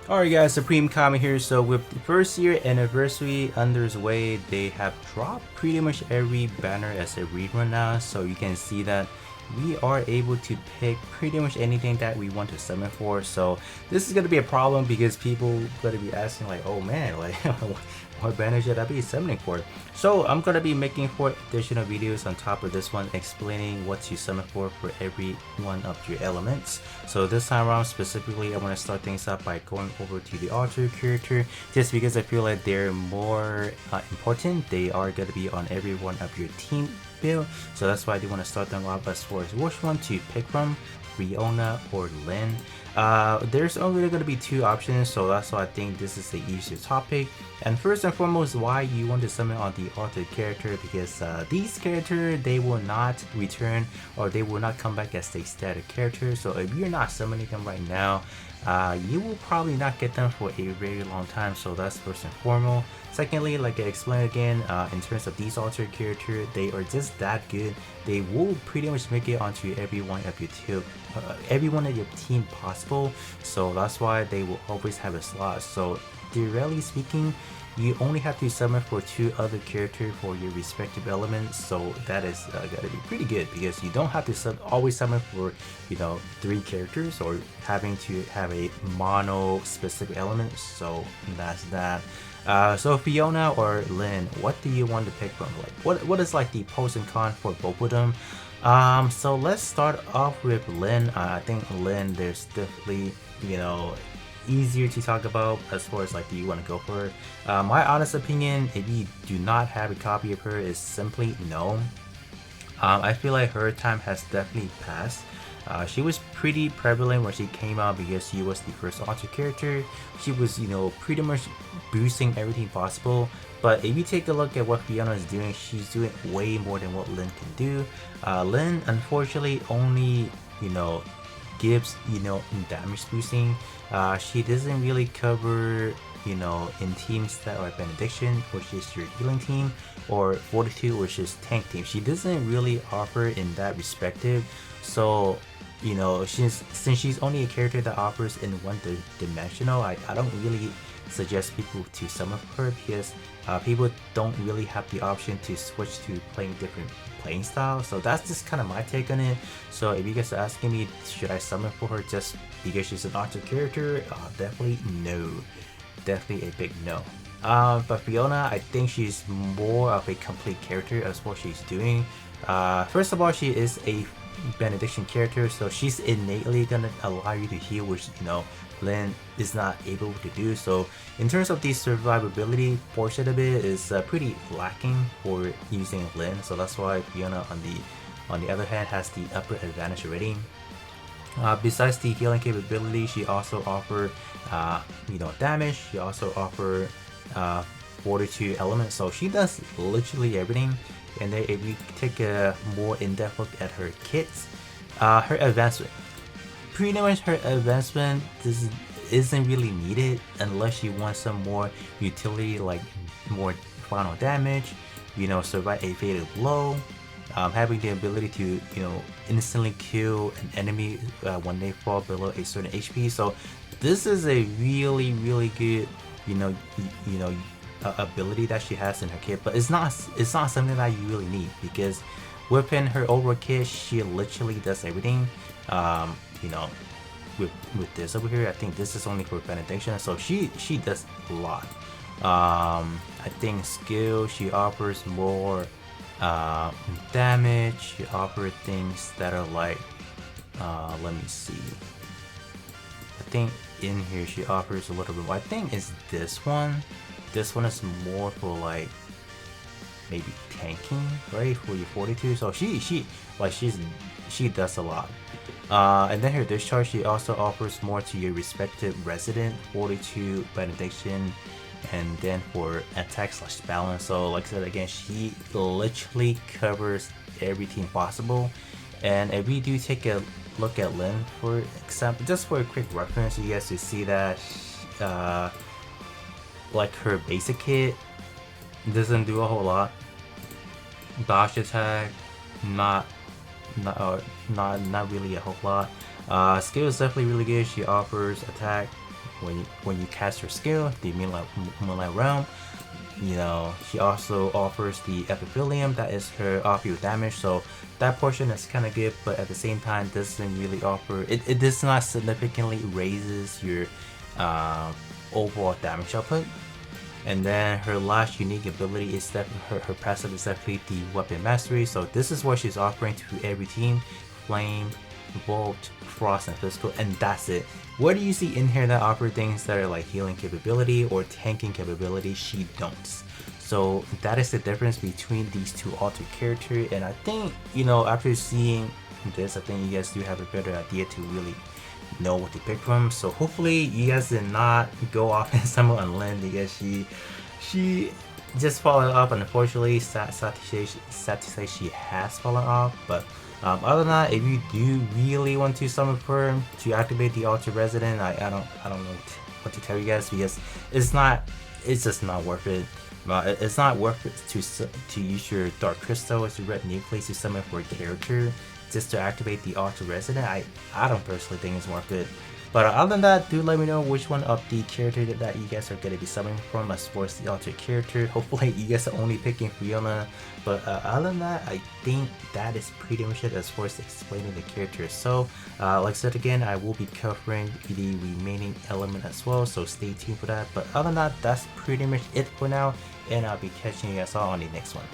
Alright guys, Supreme Kami here. So with the first year anniversary underway, they have dropped pretty much every banner as a rerun now. So you can see that we are able to pick pretty much anything that we want to summon for. So this is going to be a problem because people going to be asking like, oh man, like what banner should I be summoning for? So I'm going to be making 4 additional videos on top of this one explaining what to summon for every one of your elements. So this time around specifically, I want to start things up by going over to the altar character just because I feel like they're more important. They are going to be on every one of your team build, so that's why they want to start them off as far as which one to pick from, Fiona or Lyn. There's only going to be 2 options, so that's why I think this is the easier topic. And first and foremost, why you want to summon on the altar character, because these characters, they will not return or they will not come back as a static character. So if you're not summoning them right now, you will probably not get them for a very long time. So that's first and foremost. Secondly, like I explained again, in terms of these altar characters, they are just that good. They will pretty much make it onto every one of your team possible. So that's why they will always have a slot. So theoretically speaking, you only have to summon for 2 other characters for your respective elements, so that is gotta be pretty good because you don't have to always summon for 3 characters or having to have a mono specific element. So that's that. So Fiona or Lyn, what do you want to pick from? Like what is like the pros and cons for both of them? So let's start off with Lyn. I think Lyn, there's definitely easier to talk about as far as like do you want to go for her. My honest opinion, if you do not have a copy of her, is simply no. I feel like her time has definitely passed. She was pretty prevalent when she came out because she was the first altar character. She was, pretty much boosting everything possible. But if you take a look at what Fiona is doing, she's doing way more than what Lyn can do. Lyn, unfortunately, only, gives, damage boosting. She doesn't really cover, in teams that are Benediction, which is your healing team, or Fortitude, which is tank team. She doesn't really offer in that respective. So, since she's only a character that offers in one dimensional, I don't really suggest people to summon her because people don't really have the option to switch to playing different playing styles. So that's just kind of my take on it. So if you guys are asking me, should I summon for her just because she's an altar character? Definitely no. Definitely a big no. But Fiona, I think she's more of a complete character as what she's doing. First of all, she is a Benediction character, so she's innately gonna allow you to heal, which Lyn is not able to do. So in terms of the survivability portion of it is pretty lacking for using Lyn. So that's why Fiona on the other hand has the upper advantage already. Besides the healing capability, she also offer damage. She also offer fortitude element. So she does literally everything. And then if you take a more in-depth look at her kits, her advancement, pretty much her advancement isn't really needed unless you want some more utility, like more final damage, survive a fatal blow, having the ability to instantly kill an enemy when they fall below a certain HP. So this is a really good ability that she has in her kit, but it's not something that you really need because within her overall kit, she literally does everything. With this over here, I think this is only for Benediction, so she does a lot. I think skill, she offers more damage. She offers things that are like, let me see. I think in here she offers a little bit more. I think it's this one. This one is more for like maybe tanking, right? For your fortitude. So she does a lot. And then her discharge, she also offers more to your respective resident, fortitude, benediction, and then for attack / balance. So like I said again, she literally covers everything possible. And if we do take a look at Lyn, for example, just for a quick reference, you guys to see that like her basic kit doesn't do a whole lot. Dodge attack, not really a whole lot. Skill is definitely really good. She offers attack, when you cast her skill, the Moonlight Realm. You know, she also offers the Epithelium, that is her off-field damage, so that portion is kind of good, but at the same time doesn't really offer, it does not significantly raises your overall damage output. And then her last unique ability is that her passive is definitely the Weapon Mastery, so this is what she's offering to every team: Flame, Bolt, Frost, and Physical, and that's it. What do you see in here that offer things that are like healing capability or tanking capability? She don't. So that is the difference between these two altered characters, and I think, you know, after seeing this, I think you guys do have a better idea to really know what to pick from. So hopefully you guys did not go off and summon on Lyn, because she just fallen off, and unfortunately sad to say she has fallen off. But other than that, if you do really want to summon her to activate the Altar Resident, I don't know what to tell you guys, because it's just not worth it. It's not worth it to use your Dark Crystal as your Red Nucleus to summon for a character just to activate the Altar Resident. I don't personally think it's worth it. But other than that, do let me know which one of the characters that you guys are going to be summoning from as far as the altered character. Hopefully you guys are only picking Fiona. But other than that, I think that is pretty much it as far as explaining the character. So like I said again, I will be covering the remaining element as well, so stay tuned for that. But other than that, that's pretty much it for now, and I'll be catching you guys all on the next one.